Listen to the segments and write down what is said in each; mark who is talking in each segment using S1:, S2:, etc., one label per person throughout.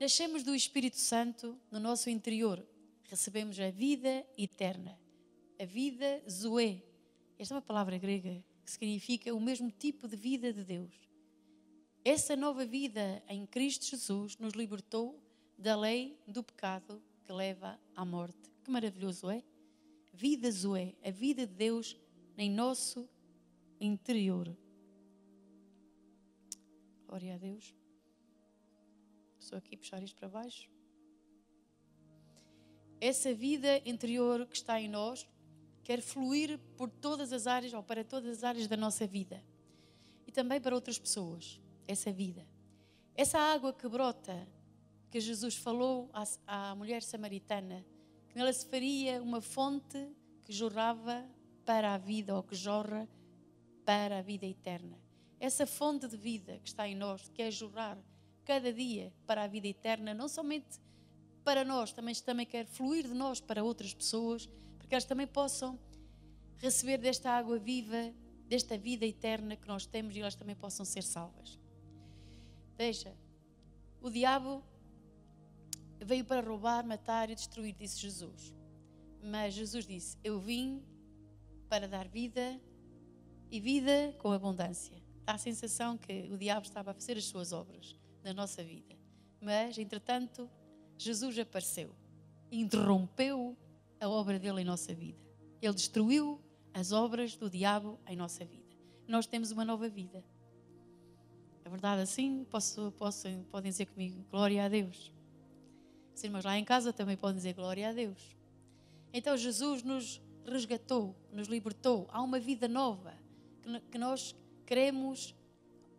S1: nascemos do Espírito Santo no nosso interior. Recebemos a vida eterna. A vida Zoe. Esta é uma palavra grega que significa o mesmo tipo de vida de Deus. Essa nova vida em Cristo Jesus nos libertou da lei do pecado que leva à morte. Que maravilhoso é? Vida Zoe, a vida de Deus em nosso interior. Glória a Deus. Estou aqui a puxar isto para baixo. Essa vida interior que está em nós quer fluir por todas as áreas ou para todas as áreas da nossa vida. E também para outras pessoas. Essa vida. Essa água que brota, que Jesus falou à mulher samaritana, que nela se faria uma fonte que jorrava para a vida, ou que jorra para a vida eterna. Essa fonte de vida que está em nós, que quer jorrar cada dia para a vida eterna, não somente para nós, também quer fluir de nós para outras pessoas, para que elas também possam receber desta água viva, desta vida eterna que nós temos, e elas também possam ser salvas. Veja, o diabo veio para roubar, matar e destruir, disse Jesus. Mas Jesus disse, eu vim para dar vida e vida com abundância. Dá a sensação que o diabo estava a fazer as suas obras na nossa vida. Mas, entretanto, Jesus apareceu e interrompeu a obra dele em nossa vida. Ele destruiu as obras do diabo em nossa vida. Nós temos uma nova vida. É verdade assim? Podem dizer comigo, glória a Deus. Os irmãos lá em casa também podem dizer glória a Deus. Então Jesus nos resgatou, nos libertou. Há uma vida nova que nós queremos,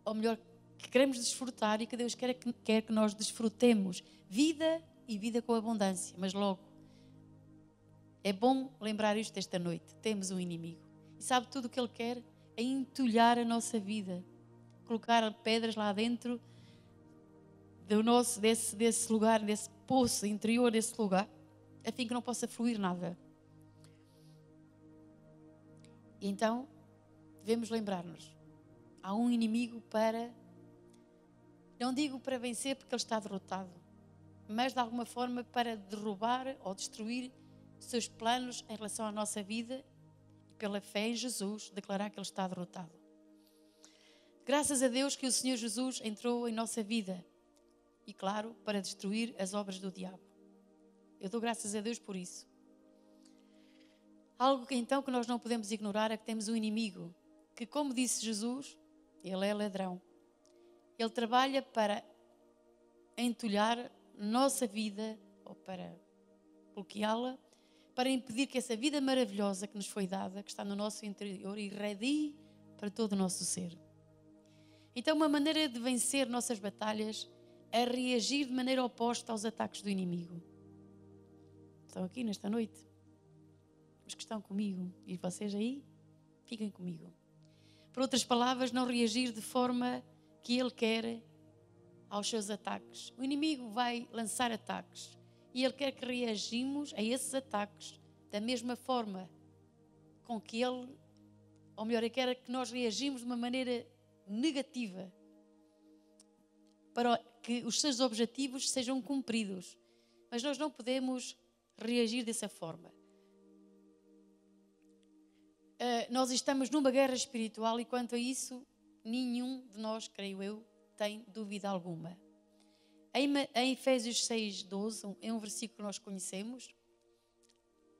S1: ou melhor, que queremos desfrutar e que Deus quer que nós desfrutemos. Vida e vida com abundância. Mas logo, é bom lembrar isto esta noite. Temos um inimigo. E sabe tudo o que ele quer? É entulhar a nossa vida. Colocar pedras lá dentro desse lugar, desse poço interior desse lugar, a fim que não possa fluir nada. E então, devemos lembrar-nos, há um inimigo não digo para vencer porque ele está derrotado, mas de alguma forma para derrubar ou destruir seus planos em relação à nossa vida, pela fé em Jesus, declarar que ele está derrotado. Graças a Deus que o Senhor Jesus entrou em nossa vida e, claro, para destruir as obras do diabo. Eu dou graças a Deus por isso. Algo que então que nós não podemos ignorar é que temos um inimigo que, como disse Jesus, ele é ladrão. Ele trabalha para entulhar nossa vida ou para bloqueá-la, para impedir que essa vida maravilhosa que nos foi dada, que está no nosso interior, irradie para todo o nosso ser. Então, uma maneira de vencer nossas batalhas é reagir de maneira oposta aos ataques do inimigo. Estão aqui nesta noite? Os que estão comigo e vocês aí, fiquem comigo. Por outras palavras, não reagir de forma que ele quer aos seus ataques. O inimigo vai lançar ataques e ele quer que reagimos a esses ataques da mesma forma com que ele, ou melhor, ele quer que nós reagimos de uma maneira negativa para que os seus objetivos sejam cumpridos. Mas nós não podemos reagir dessa forma. Nós estamos numa guerra espiritual e quanto a isso, nenhum de nós, creio eu, tem dúvida alguma. Em Efésios 6:12, é um versículo que nós conhecemos,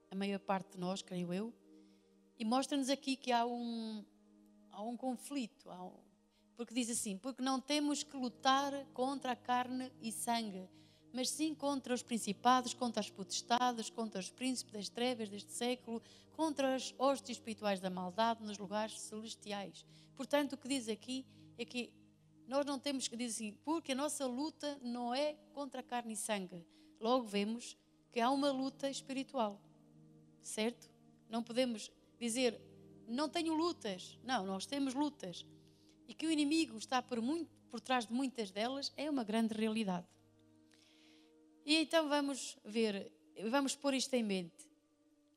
S1: a maior parte de nós, creio eu, e mostra-nos aqui que há um conflito, porque diz assim, porque não temos que lutar contra a carne e sangue, mas sim contra os principados, contra as potestades, contra os príncipes das trevas deste século, contra as hostes espirituais da maldade nos lugares celestiais. Portanto, o que diz aqui é que nós não temos que dizer assim, porque a nossa luta não é contra a carne e sangue. Logo vemos que há uma luta espiritual, certo? Não podemos dizer, não tenho lutas. Não, nós temos lutas. E que o inimigo está por trás de muitas delas é uma grande realidade. E então vamos pôr isto em mente.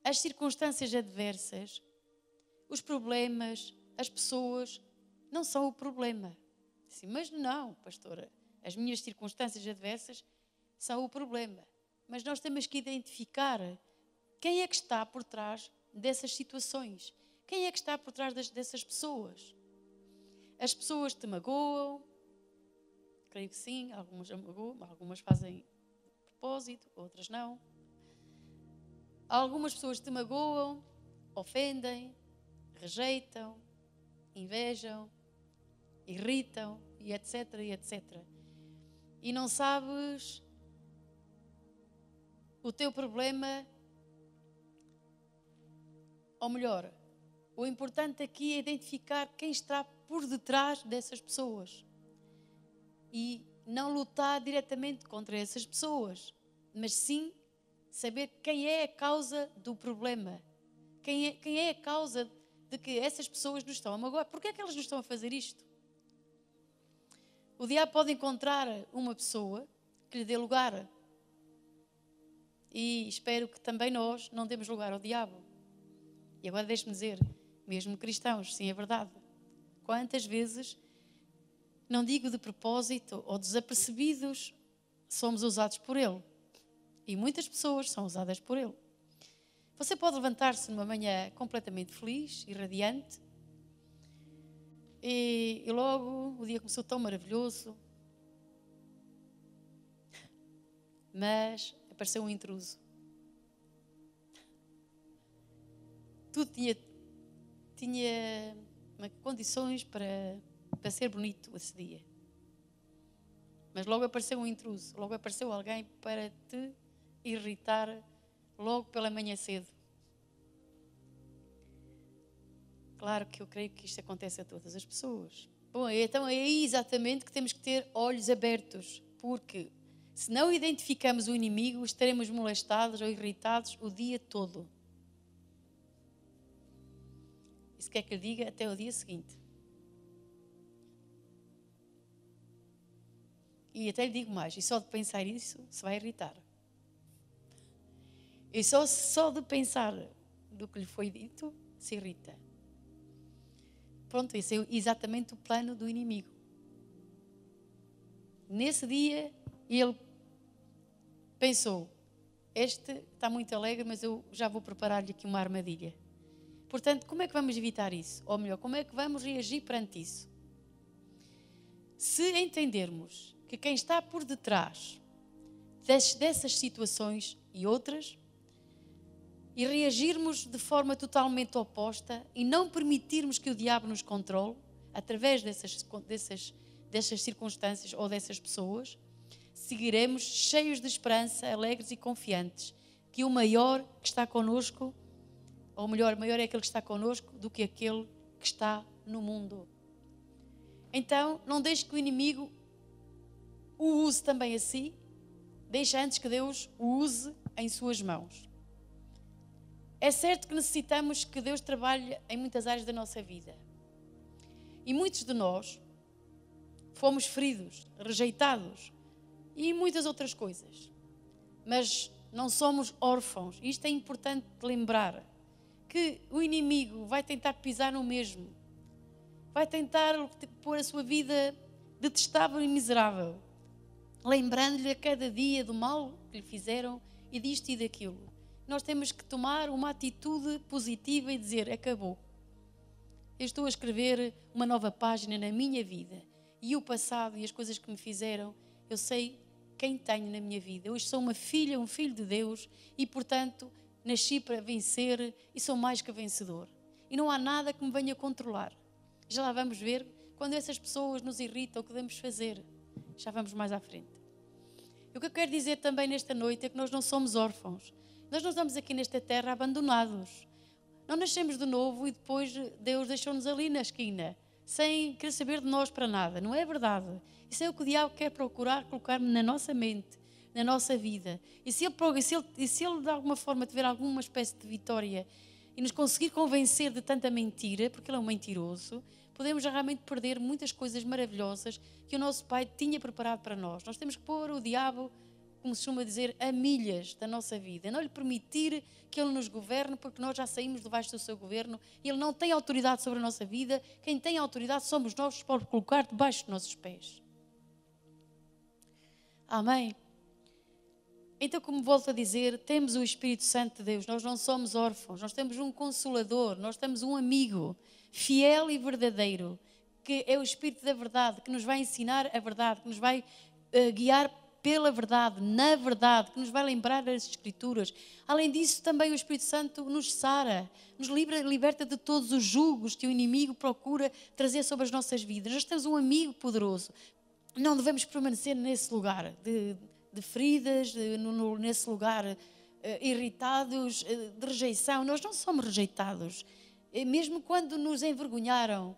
S1: As circunstâncias adversas, os problemas, as pessoas, não são o problema. Assim, mas não, pastora, as minhas circunstâncias adversas são o problema. Mas nós temos que identificar quem é que está por trás dessas situações. Quem é que está por trás dessas pessoas? As pessoas te magoam, creio que sim, algumas magoam, algumas fazem de propósito, outras não. Algumas pessoas te magoam, ofendem, rejeitam, invejam, irritam, e etc, e etc. E não sabes o teu problema, ou melhor, o importante aqui é identificar quem está por detrás dessas pessoas e não lutar diretamente contra essas pessoas, mas sim saber quem é a causa do problema, quem é a causa de que essas pessoas nos estão a magoar. Porquê é que elas nos estão a fazer isto? O diabo pode encontrar uma pessoa que lhe dê lugar. E espero que também nós não demos lugar ao diabo. E agora deixe-me dizer, mesmo cristãos, sim, é verdade. Quantas vezes, não digo de propósito ou desapercebidos, somos usados por ele. E muitas pessoas são usadas por ele. Você pode levantar-se numa manhã completamente feliz e radiante, e logo o dia começou tão maravilhoso, mas apareceu um intruso. Tudo tinha condições para ser bonito esse dia. Mas logo apareceu um intruso, logo apareceu alguém para te irritar logo pela manhã cedo. Claro que eu creio que isto acontece a todas as pessoas. Bom, então é aí exatamente que temos que ter olhos abertos, porque se não identificamos o inimigo, estaremos molestados ou irritados o dia todo. Isso quer que lhe diga até o dia seguinte. E até lhe digo mais, e só de pensar isso se vai irritar. E só de pensar do que lhe foi dito, se irrita. Pronto, esse é exatamente o plano do inimigo. Nesse dia, ele pensou, este está muito alegre, mas eu já vou preparar-lhe aqui uma armadilha. Portanto, como é que vamos evitar isso? Ou melhor, como é que vamos reagir perante isso? Se entendermos que quem está por detrás dessas situações e outras, e reagirmos de forma totalmente oposta e não permitirmos que o diabo nos controle através dessas circunstâncias ou dessas pessoas, seguiremos cheios de esperança, alegres e confiantes que o maior que está connosco, ou melhor, maior é aquele que está connosco do que aquele que está no mundo. Então, não deixe que o inimigo o use também a si, deixe antes que Deus o use em suas mãos. É certo que necessitamos que Deus trabalhe em muitas áreas da nossa vida. E muitos de nós fomos feridos, rejeitados e muitas outras coisas. Mas não somos órfãos. Isto é importante lembrar, que o inimigo vai tentar pisar no mesmo. Vai tentar pôr a sua vida detestável e miserável, lembrando-lhe a cada dia do mal que lhe fizeram e disto e daquilo. Nós temos que tomar uma atitude positiva e dizer, acabou. Eu estou a escrever uma nova página na minha vida. E o passado e as coisas que me fizeram, eu sei quem tenho na minha vida. Hoje sou uma filha, um filho de Deus e, portanto, nasci para vencer e sou mais que vencedor. E não há nada que me venha controlar. Já lá vamos ver, quando essas pessoas nos irritam, o que devemos fazer. Já vamos mais à frente. E o que eu quero dizer também nesta noite é que nós não somos órfãos. Nós não estamos aqui nesta terra abandonados. Não nascemos de novo e depois Deus deixou-nos ali na esquina, sem querer saber de nós para nada. Não é verdade. Isso é o que o diabo quer procurar colocar na nossa mente, na nossa vida. E se ele de alguma forma tiver alguma espécie de vitória e nos conseguir convencer de tanta mentira, porque ele é um mentiroso, podemos realmente perder muitas coisas maravilhosas que o nosso Pai tinha preparado para nós. Nós temos que pôr o diabo, como se costuma dizer, a milhas da nossa vida. Não lhe permitir que ele nos governe, porque nós já saímos debaixo do seu governo. Ele não tem autoridade sobre a nossa vida. Quem tem autoridade somos nós, para colocar debaixo dos nossos pés. Amém? Então, como volto a dizer, temos o Espírito Santo de Deus, nós não somos órfãos, nós temos um Consolador, nós temos um amigo fiel e verdadeiro, que é o Espírito da verdade, que nos vai ensinar a verdade, que nos vai guiar pela verdade, na verdade, que nos vai lembrar das Escrituras. Além disso, também o Espírito Santo nos sara, nos liberta de todos os julgos que o inimigo procura trazer sobre as nossas vidas. Nós temos um amigo poderoso. Não devemos permanecer nesse lugar de feridas, nesse lugar irritados, de rejeição. Nós não somos rejeitados. Mesmo quando nos envergonharam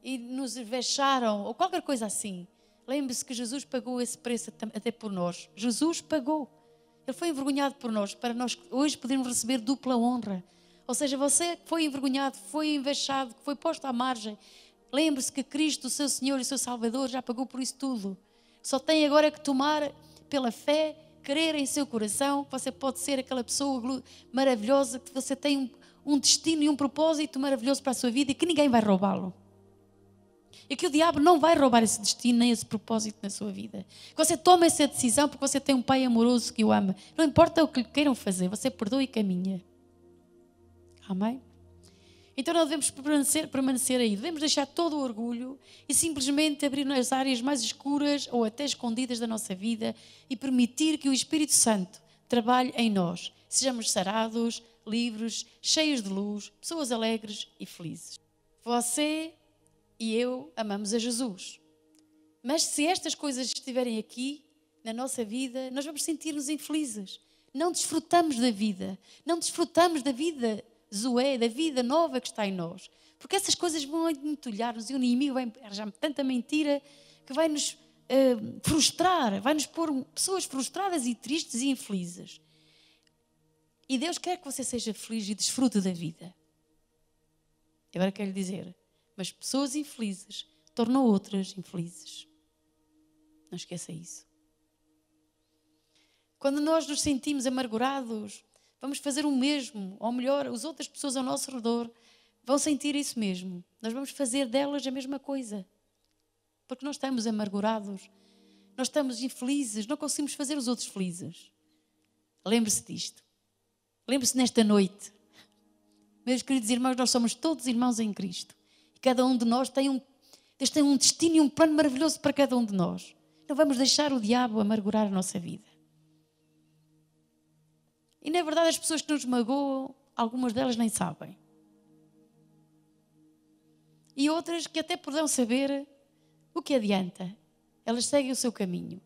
S1: e nos vexaram, ou qualquer coisa assim, lembre-se que Jesus pagou esse preço até por nós. Jesus pagou. Ele foi envergonhado por nós, para nós hoje podermos receber dupla honra. Ou seja, você que foi envergonhado, foi envexado, que foi posto à margem, lembre-se que Cristo, o seu Senhor e o seu Salvador, já pagou por isso tudo. Só tem agora que tomar pela fé, crer em seu coração, que você pode ser aquela pessoa maravilhosa, que você tem um destino e um propósito maravilhoso para a sua vida e que ninguém vai roubá-lo. E que o diabo não vai roubar esse destino nem esse propósito na sua vida. Que você toma essa decisão porque você tem um pai amoroso que o ama. Não importa o que lhe queiram fazer, você perdoa e caminha. Amém? Então não devemos permanecer aí. Devemos deixar todo o orgulho e simplesmente abrir nas áreas mais escuras ou até escondidas da nossa vida e permitir que o Espírito Santo trabalhe em nós. Sejamos sarados, livres, cheios de luz, pessoas alegres e felizes. Você e eu amamos a Jesus. Mas se estas coisas estiverem aqui na nossa vida, nós vamos sentir-nos infelizes. Não desfrutamos da vida. Não desfrutamos da vida Zoé, da vida nova que está em nós. Porque essas coisas vão entulhar-nos e o inimigo vai arranjar tanta mentira que vai nos frustrar, vai nos pôr pessoas frustradas e tristes e infelizes. E Deus quer que você seja feliz e desfrute da vida. Agora quero lhe dizer, mas pessoas infelizes tornam outras infelizes. Não esqueça isso. Quando nós nos sentimos amargurados, vamos fazer o mesmo, ou melhor, as outras pessoas ao nosso redor vão sentir isso mesmo. Nós vamos fazer delas a mesma coisa. Porque nós estamos amargurados, nós estamos infelizes, não conseguimos fazer os outros felizes. Lembre-se disto. Lembre-se nesta noite. Meus queridos irmãos, nós somos todos irmãos em Cristo. E cada um de nós Deus tem um destino e um plano maravilhoso para cada um de nós. Não vamos deixar o diabo amargurar a nossa vida. E na verdade as pessoas que nos magoam, algumas delas nem sabem. E outras que até poderão saber, o que adianta? Elas seguem o seu caminho.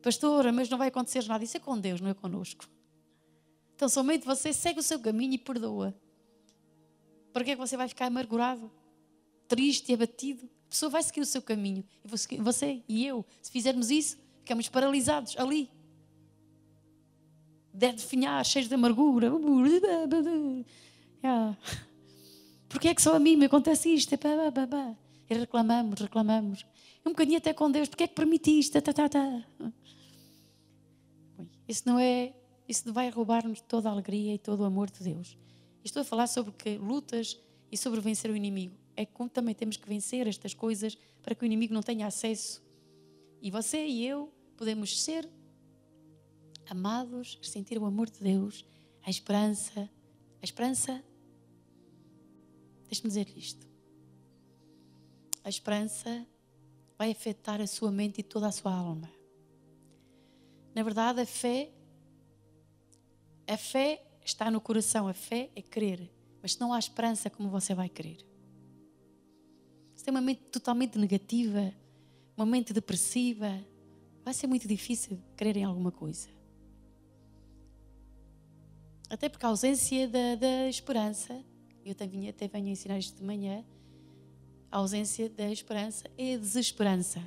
S1: Pastora, mas não vai acontecer nada. Isso é com Deus, não é connosco. Então somente você segue o seu caminho e perdoa. Por que é que você vai ficar amargurado, triste e abatido? A pessoa vai seguir o seu caminho. E você e eu, se fizermos isso, ficamos paralisados ali. Deve definhar, cheios de amargura. Porquê é que só a mim me acontece isto? E reclamamos. Um bocadinho até com Deus. Porquê é que permitiste? Isso não vai roubar-nos toda a alegria e todo o amor de Deus. Estou a falar sobre lutas e sobre vencer o inimigo. É como também temos que vencer estas coisas para que o inimigo não tenha acesso. E você e eu podemos ser amados, sentir o amor de Deus, a esperança. A esperança, deixe-me dizer-lhe isto. A esperança vai afetar a sua mente e toda a sua alma. Na verdade, a fé está no coração. A fé é crer. Mas se não há esperança, como você vai crer? Se tem uma mente totalmente negativa, uma mente depressiva, vai ser muito difícil crer em alguma coisa. Até porque a ausência da esperança, eu até venho a ensinar isto de manhã, a ausência da esperança é a desesperança.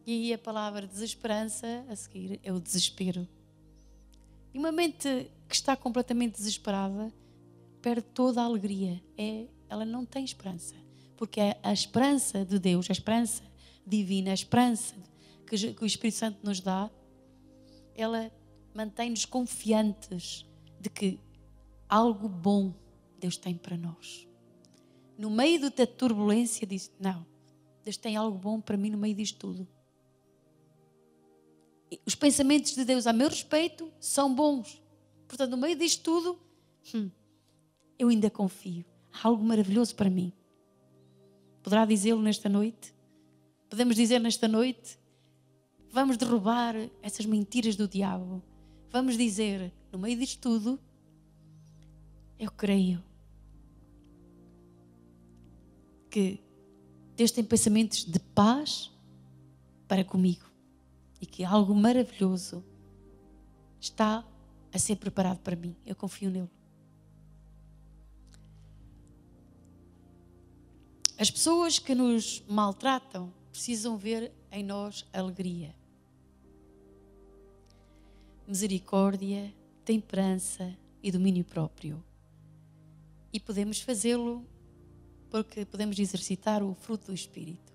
S1: E aí a palavra desesperança, a seguir, é o desespero. E uma mente que está completamente desesperada perde toda a alegria. Ela não tem esperança. Porque a esperança de Deus, a esperança divina, a esperança que o Espírito Santo nos dá, ela mantém-nos confiantes de que algo bom Deus tem para nós. No meio da turbulência, diz: não, Deus tem algo bom para mim no meio disto tudo. os pensamentos de Deus a meu respeito são bons. Portanto, no meio disto tudo, eu ainda confio. Há algo maravilhoso para mim. Poderá dizê-lo nesta noite? Podemos dizer nesta noite? Vamos derrubar essas mentiras do diabo. Vamos dizer, no meio disto tudo, eu creio que Deus tem pensamentos de paz para comigo e que algo maravilhoso está a ser preparado para mim. Eu confio nele. As pessoas que nos maltratam precisam ver em nós alegria, misericórdia, temperança e domínio próprio. E podemos fazê-lo porque podemos exercitar o fruto do Espírito.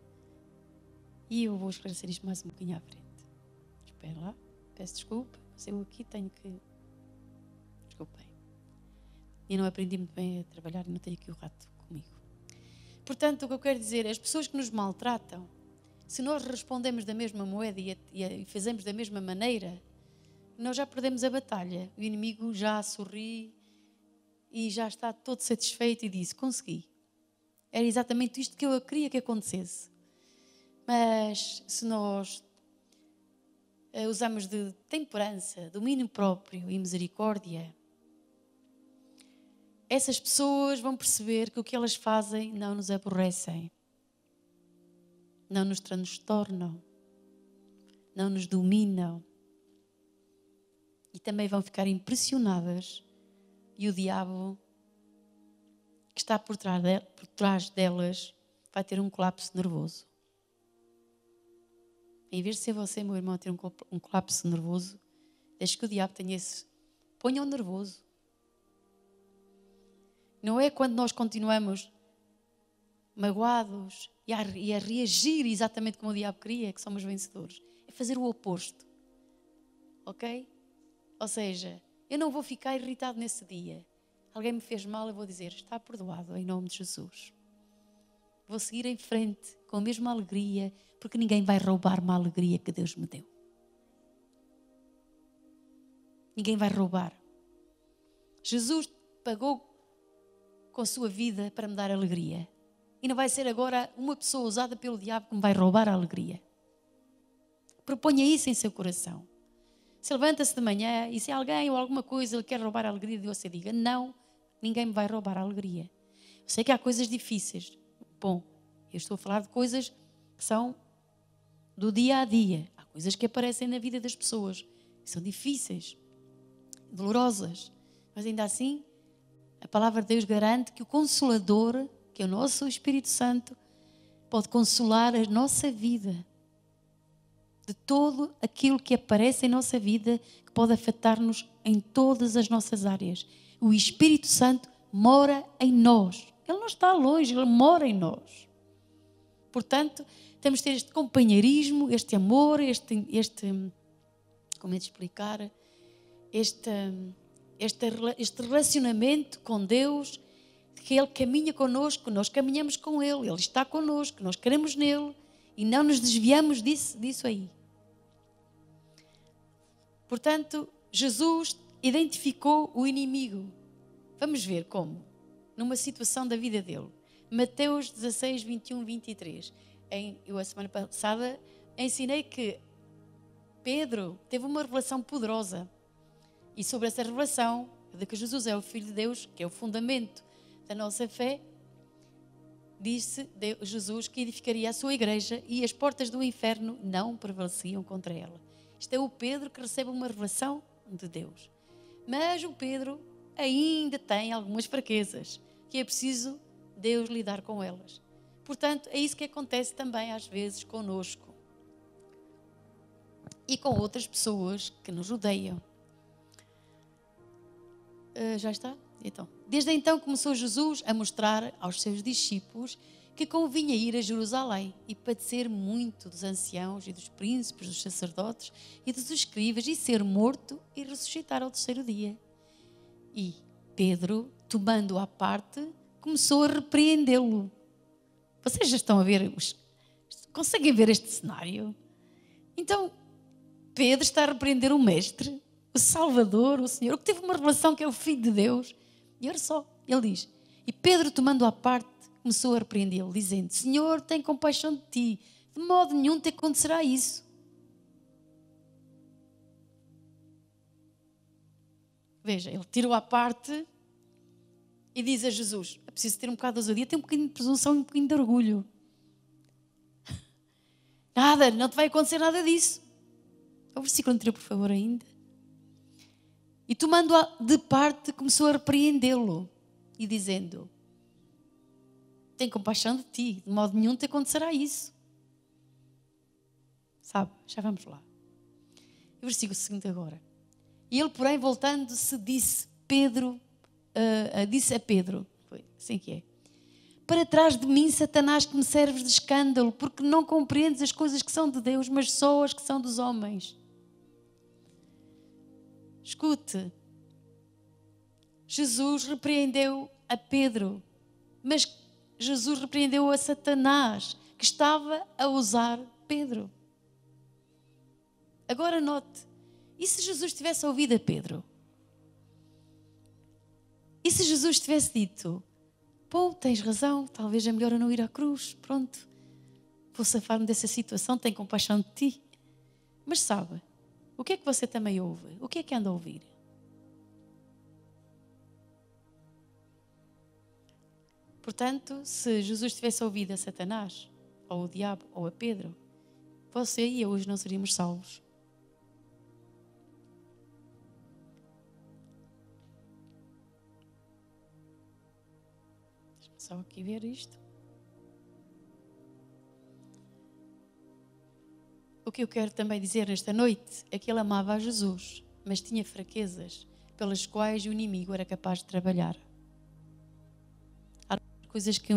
S1: E eu vou esclarecer isto mais um bocadinho à frente. Espera lá, peço desculpa, mas eu aqui tenho que... Desculpem. E não aprendi muito bem a trabalhar e não tenho aqui o rato comigo. Portanto, o que eu quero dizer é, as pessoas que nos maltratam, se nós respondemos da mesma moeda e fazemos da mesma maneira, nós já perdemos a batalha. O inimigo já sorri e já está todo satisfeito e disse, consegui. Era exatamente isto que eu queria que acontecesse. Mas se nós usamos de temperança, domínio próprio e misericórdia, essas pessoas vão perceber que o que elas fazem não nos aborrecem, não nos transtornam, não nos dominam. E também vão ficar impressionadas e o diabo que está por trás delas vai ter um colapso nervoso. Em vez de ser você, meu irmão, a ter um colapso nervoso, deixe que o diabo tenha esse... Ponha-o nervoso. Não é quando nós continuamos magoados e a reagir exatamente como o diabo queria, que somos vencedores. É fazer o oposto. Ok? Ou seja, eu não vou ficar irritado nesse dia. Alguém me fez mal, eu vou dizer, está perdoado em nome de Jesus. Vou seguir em frente com a mesma alegria, porque ninguém vai roubar uma alegria que Deus me deu. Ninguém vai roubar. Jesus pagou com a sua vida para me dar alegria. E não vai ser agora uma pessoa usada pelo diabo que me vai roubar a alegria. Proponha isso em seu coração. Se levanta-se de manhã e se alguém ou alguma coisa lhe quer roubar a alegria de você, diga, não, ninguém me vai roubar a alegria. Eu sei que há coisas difíceis. Bom, eu estou a falar de coisas que são do dia a dia. Há coisas que aparecem na vida das pessoas, que são difíceis, dolorosas. Mas ainda assim, a palavra de Deus garante que o Consolador, que é o nosso Espírito Santo, pode consolar a nossa vida de todo aquilo que aparece em nossa vida, que pode afetar-nos em todas as nossas áreas. O Espírito Santo mora em nós. Ele não está longe, Ele mora em nós. Portanto, temos de ter este companheirismo, este amor, como é de explicar, este relacionamento com Deus, que Ele caminha connosco, nós caminhamos com Ele, Ele está connosco, nós queremos nele e não nos desviamos disso aí. Portanto, Jesus identificou o inimigo. Vamos ver como? Numa situação da vida dele. Mateus 16, 21, 23. Eu, a semana passada, ensinei que Pedro teve uma revelação poderosa. E sobre essa revelação, de que Jesus é o Filho de Deus, que é o fundamento da nossa fé, disse Jesus que edificaria a sua igreja e as portas do inferno não prevaleciam contra ela. Isto é o Pedro que recebe uma revelação de Deus. Mas o Pedro ainda tem algumas fraquezas, que é preciso Deus lidar com elas. Portanto, é isso que acontece também às vezes conosco. E com outras pessoas que nos rodeiam. Já está? Então, desde então começou Jesus a mostrar aos seus discípulos que convinha ir a Jerusalém e padecer muito dos anciãos e dos príncipes, dos sacerdotes e dos escribas e ser morto e ressuscitar ao terceiro dia. E Pedro, tomando-o à parte, começou a repreendê-lo. Vocês já estão a ver, conseguem ver este cenário? Então, Pedro está a repreender o Mestre, o Salvador, o Senhor, o que teve uma revelação que é o Filho de Deus. E olha só, ele diz, e Pedro, tomando-o à parte, começou a repreendê-lo, dizendo, Senhor, tem compaixão de ti, de modo nenhum te acontecerá isso. Veja, ele tirou à parte e diz a Jesus, é preciso ter um bocado de ousadia, ter um bocadinho de presunção e um bocadinho de orgulho. Nada, não te vai acontecer nada disso. O versículo anterior, por favor, ainda. E tomando-a de parte, começou a repreendê-lo e dizendo, tem compaixão de ti, de modo nenhum te acontecerá isso. Sabe, já vamos lá. E o versículo seguinte agora. E ele, porém, voltando-se, disse a Pedro, foi assim que é, para trás de mim, Satanás, que me serves de escândalo, porque não compreendes as coisas que são de Deus, mas só as que são dos homens. Escute, Jesus repreendeu a Pedro, mas Jesus repreendeu a Satanás, que estava a usar Pedro. Agora note, e se Jesus tivesse ouvido a Pedro? E se Jesus tivesse dito, pô, tens razão, talvez é melhor eu não ir à cruz, pronto, vou safar-me dessa situação, tenho compaixão de ti. Mas sabe, o que é que você também ouve? O que é que anda a ouvir? Portanto, se Jesus tivesse ouvido a Satanás, ou o diabo, ou a Pedro, você e eu hoje não seríamos salvos. Deixa-me só aqui ver isto. O que eu quero também dizer nesta noite é que ele amava a Jesus, mas tinha fraquezas pelas quais o inimigo era capaz de trabalhar. Há coisas que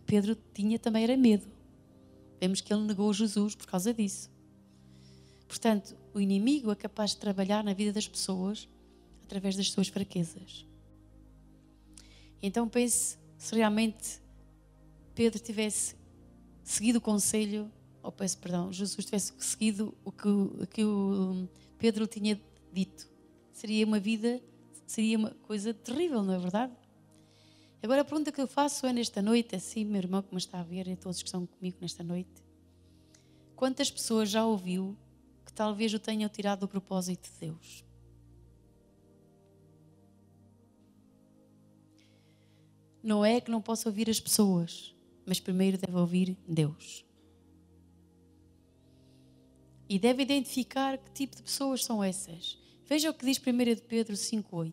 S1: Pedro tinha também era medo. Vemos que ele negou Jesus por causa disso. Portanto, o inimigo é capaz de trabalhar na vida das pessoas através das suas fraquezas. Então pense se realmente Pedro tivesse seguido o conselho, Jesus tivesse seguido o que o Pedro tinha dito. Seria uma coisa terrível, não é verdade? Agora a pergunta que eu faço é nesta noite, assim, meu irmão que me está a ver e todos que estão comigo nesta noite, quantas pessoas já ouviu que talvez o tenham tirado do propósito de Deus? Não é que não possa ouvir as pessoas, mas primeiro deve ouvir Deus. E deve identificar que tipo de pessoas são essas. Veja o que diz 1 de Pedro 5,8.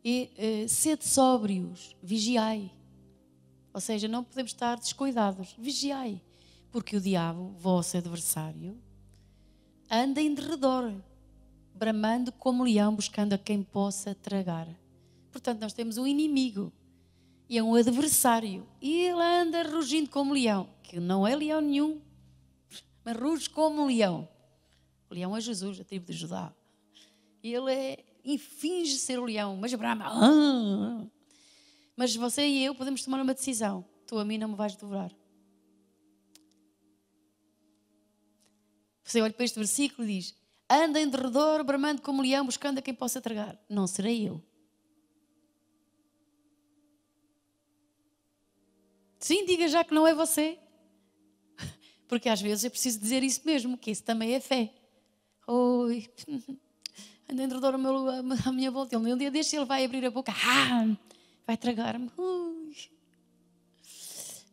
S1: E sede sóbrios, vigiai. Ou seja, não podemos estar descuidados. Vigiai. Porque o diabo, vosso adversário, anda em derredor, bramando como leão, buscando a quem possa tragar. Portanto, nós temos um inimigo e é um adversário. E ele anda rugindo como leão, que não é leão nenhum, mas ruge como um leão. O leão é Jesus, a tribo de Judá. Ele finge ser o leão, mas brama. Mas você e eu podemos tomar uma decisão. Tu a mim não me vais devorar. Você olha para este versículo e diz, anda em derredor, bramando como leão, buscando a quem possa tragar. Não serei eu. Sim, diga já que não é você. Porque às vezes é preciso dizer isso mesmo, que isso também é fé. Oi, anda em derredor à minha volta. Um dia deste ele vai abrir a boca. Vai tragar-me.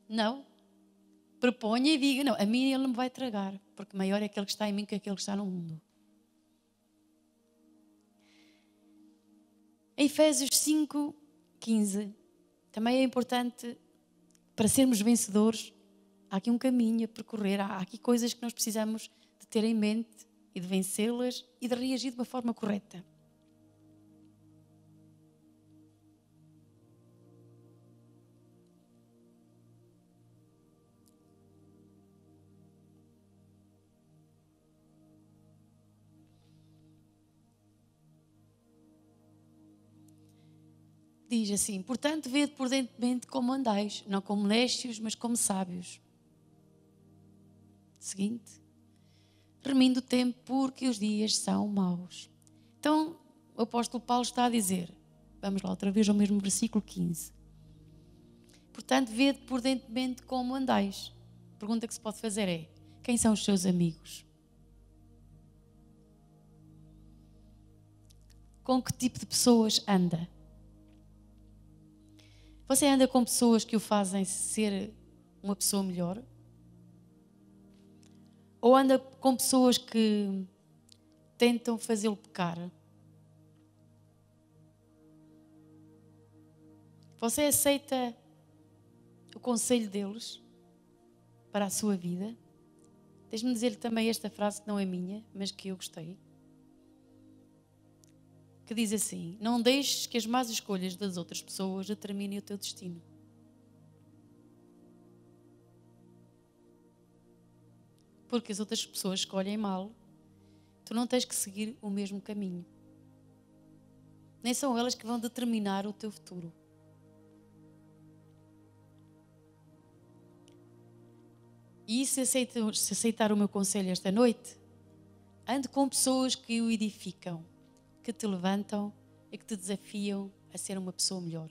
S1: Não. Proponha e diga, não, a mim ele não me vai tragar, porque maior é aquele que está em mim que aquele que está no mundo. Em Efésios 5:15, também é importante, para sermos vencedores, há aqui um caminho a percorrer, há aqui coisas que nós precisamos de ter em mente e de vencê-las e de reagir de uma forma correta. Diz assim: portanto, vede prudentemente como andais, não como néscios, mas como sábios. Seguinte: remindo o tempo, porque os dias são maus. Então, o apóstolo Paulo está a dizer, vamos lá outra vez ao mesmo versículo 15. Portanto, vede prudentemente como andais. A pergunta que se pode fazer é: quem são os seus amigos? Com que tipo de pessoas anda? Você anda com pessoas que o fazem ser uma pessoa melhor? Ou anda com pessoas que tentam fazê-lo pecar? Você aceita o conselho deles para a sua vida? Deixe-me dizer-lhe também esta frase que não é minha, mas que eu gostei. Que diz assim: não deixes que as más escolhas das outras pessoas determinem o teu destino. Porque as outras pessoas escolhem mal, tu não tens que seguir o mesmo caminho. Nem são elas que vão determinar o teu futuro. E se aceitar o meu conselho esta noite, ande com pessoas que o edificam, que te levantam e que te desafiam a ser uma pessoa melhor.